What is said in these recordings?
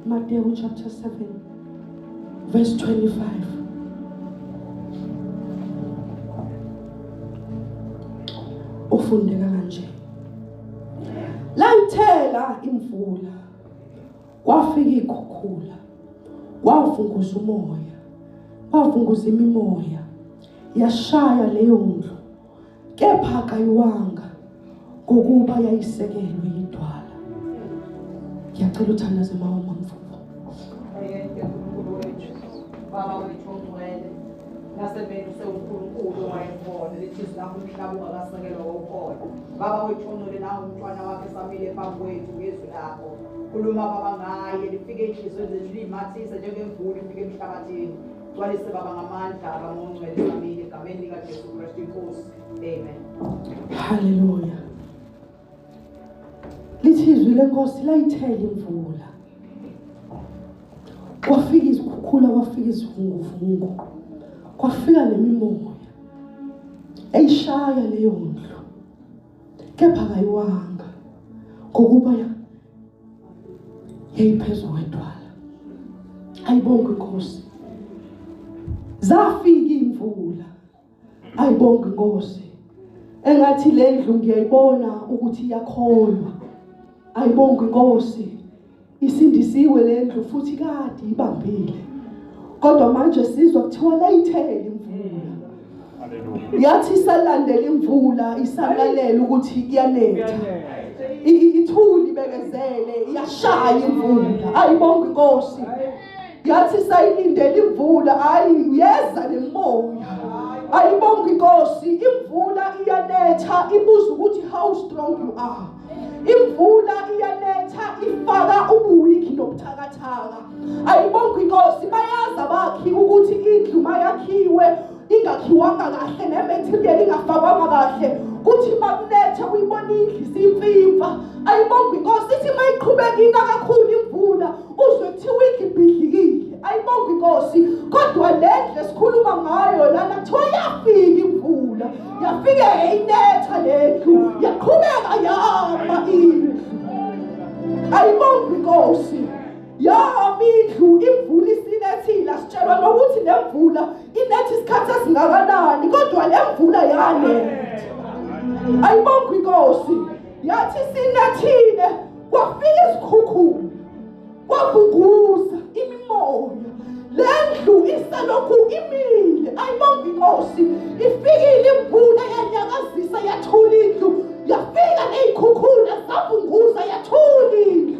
Matthew chapter 7, verse 25. Ufundeka kanje. Layithela imvula. Kwafika ikhukhula. Kwavunguza umoya. Kwavunguza imimoya. Yashaya leyo ndlu. Kepha kayiwanga ngokuba yayisekelwe idwala. Ngiyacela uthandaze mama mfuthu. Baba wethu ongcwele nasebentu sewuNkulunkulu wayebona lithi lapho umhlaba ungakasekelwa wokhona. Baba wethu ongcwele nawe umntwana wakhe samile phambi kwethu ngezwi lakho. Khuluma baba ngaye lifike inhliziyo zethu limathise njengemvula ifike emhlabathini. Gcwalise baba ngamandla abangongcwele samile egameni lika Jesu Kristu inkosi. Amen. Hallelujah. Lithi izwi lenkosi layithela imvula. Kwafika izikhukhula, kwafika izivunguvungu, kwafika nemimoya eyishaya leyo ndlu, kepha kayiwanga ngokuba yayiphezu kwedwala. Ayibonge inkosi. Zafika imvula. Ayibonge inkosi. Engathi le ndlu ngiyayibona ukuthi iyakholwa. Ayibonge inkosi. Isindisiwe le ndlu futhi kade ibambile. Kodwa manje sizwa kuthiwa layithela imvula. Haleluya. Yathi salandela imvula isalalela ukuthi kuyanetha. Ithuli ibekezele iyashaya imvula. Ayibonge inkosi. Yathi sayilindela imvula ayiyeza nemoya. Ayibonge inkosi. Imvula iyanetha ibuza ukuthi how strong you are. Imvula iyanetha ifaka ubuwiki nobuthakathaka. Ayibonge inkosi. Bayaza bakhi ukuthi indlu mayakhiwe ingakhiwanga kahle nematerial ingafakwanga kahle kuthi makunetha uyibona indlu simfimfa. Ayibonge inkosi. Ithi mayiqhubeka ina kakhulu imvula uzwe kuthiwa indlu ibhidlikile. Ayibonge inkosi. Kodwa le ndlu esikhuluma ngayo lana kuthiwa yafika imvula. Yafike yayinetha le ndlu. Yaqhubeka yama indlu. Ayibonge inkosi. Yami indlu imvula isinethile. Sitshelwa nokuthi le mvula inethi isikhathi esingakanani kodwa le mvula yanetha. Ayibonge inkosi. Yathi sinethile kwafika izikhukhula. Kwavunguza imimoya. Le ndlu iselokhu imile. Ayibonge inkosi. Ifikile imvula yanyakazisa yathula indlu. Yafika nezikhukhula zavunguza yathula indlu.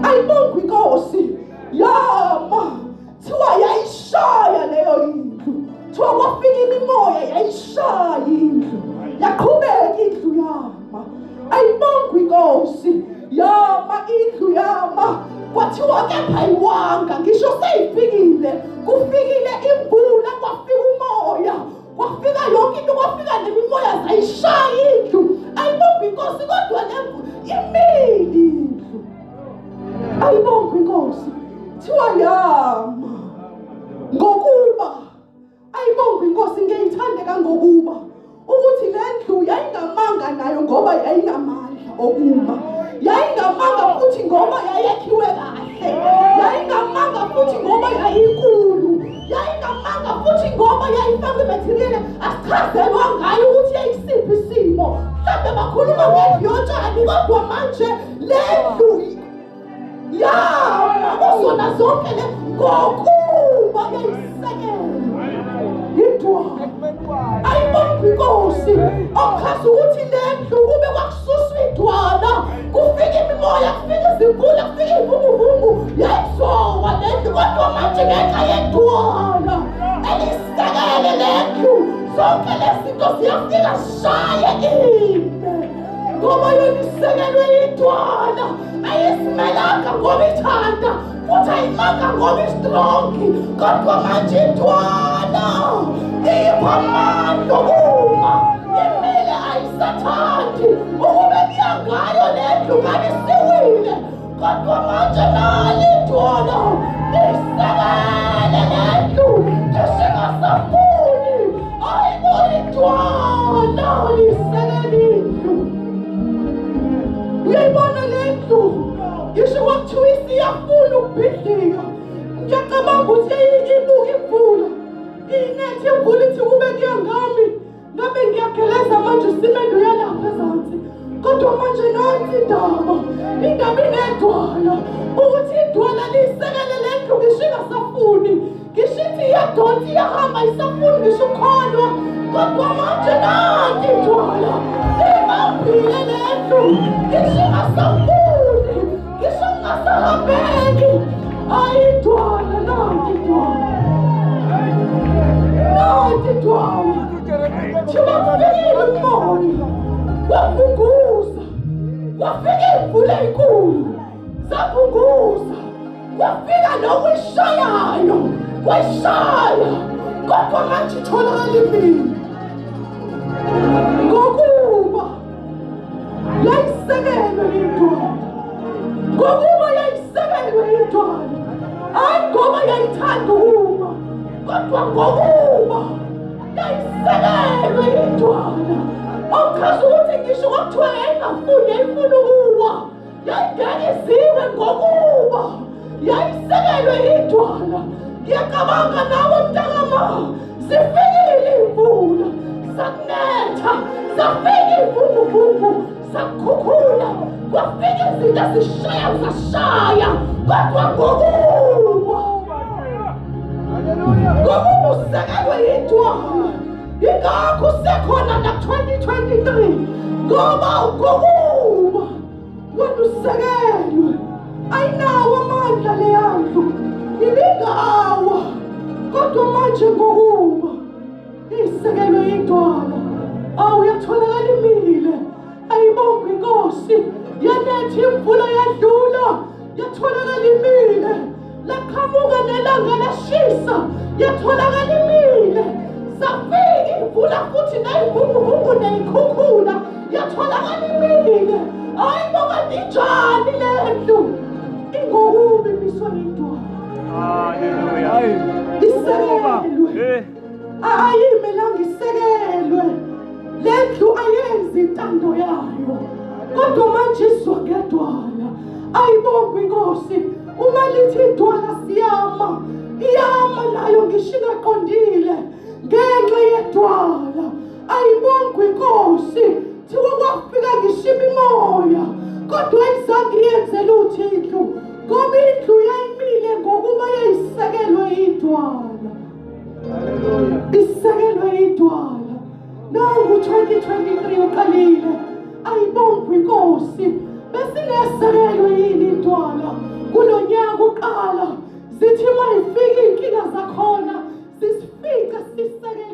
Ayibonge inkosi. Yama thiwa yayishaya leyo indlu. Thiwa kwafika imimoya yayishaya indlu. Yaqhubeka indlu yama. Ayibonge inkosi. Yama indlu yama. Kwathiwa kepha ayiwanga ngisho seyifikile. Kufikile imvula kwafika umoya. Kwafika yonke into kwafika nemimoya zayishaya indlu. Ayibonge inkosi kodwa lemvu imile indlu. Ayibonge inkosi. Thiwa yama ngokuba. Ayibonge inkosi ngiyithande kangokuba ukuthi le ndlu yayingamanga nayo ngoba yayingamandla okuma. Yayingamanga futhi ngoba yayakhiwe kahle. Yayingamanga futhi ngoba yayinkulu. Yayingamanga futhi ngoba yayifakwe material asichazelwa ngayo ukuthi yayisiphi isimo. Mhlawumbe bakhuluma ngendlu yotshani kodwa manje le ndlu yama kuzona zonke le ngokuba yayisekelwe idwala. Ayibonge inkosi. Okuchaza ukuthi le ndlu kube kwakususwa idwala. Kufika imimoya, kufika izimvula, kufika ivunguvungu. Yayizowa le ndlu kodwa manje ngenxa yedwala elisekele le ndlu zonke lezinto ziyafika zishaye ime. Ngoba yona isekelwe idwala. Ayisimelanga ngoba ithanda futhi ayimanga ngoba istrongi. Kodwa manje idwala ipha amandla okuma. Imile ayisathandi ukube kuyangayo le ndlu ngabe isiwile. Kodwa manje nali idwala lisekele le ndlu. Ngishingasafuni ayibona idwala lisekele indlu. Uyayibona le ndlu ngisho kwakuthiwa isiyafu idwala ukuthi idwala lisekele lendlu ngisho ingasafuni ngisho ithi iyadonsa iyahamba isafuni ngisho ukholwa kodwa manje nanti idwala libambile lendlu ngisho ingasafuni ngisho ingasahambeki ayidwala nanti idwala nanti idwala Chibafikile umoya wafunguza wafika imvula enkulu zafunguza wafika nokwishayayo kweshaya kodwa manje itholakala impilo ngokuba yayisekelwe idwala ngokuba yayisekelwe idwala hayi ngoba yayithanda ukuma kodwa ngokuba yayisekelwe idwala okazi ukuthi ngisho kwakuthiwa yayingafuni yayifuna ukuwa yayingeneziwe ngokuba yayisekelwe idwala ngiyacabanga nawe mntakama zifikile imvula sakunetha zafika ivunguvungu sakukhukhula kwafika izinto zishaya zashaya kodwa ngokuba ngokuba usekelwe idwala ingakho usekhona na-2023 ngoba ngokuba wena usekelwe ayinawo amandla leyandlu ibingawa kodwa manje ngokuba isekelwe idwala awuyatholakala imile ayibonge inkosi yanethi imvula yadlula yatholakala imile laqhamuka nelanga lashisa yatholakala imile safika imvula futhi nayivunguvungu neyikhukhula yatholakala imile ayibonga njani lendlu ingokubi miswa idwala haleluya isekelwe ayimelanga isekelwe lendlu ayenzi intando yayo kodwa manje izwa ngedwala ayibonga inkosi uma lithi idwala siyama iyama nayo ngisho ingaqondile ngenxa yedwala ayibonga inkosi thiwa kwafika ngishima imoya kodwa ayizange yenze lutho indlu ngoba indlu yayimile ngokuba yayisekelwe idwala isekelwe idwala nangu 2023 uqalile ayibonga inkosi besingesekelwe yini idwala kulo nyaka uqala zithi mayifika inkinga zakhona sisifika sisekelwe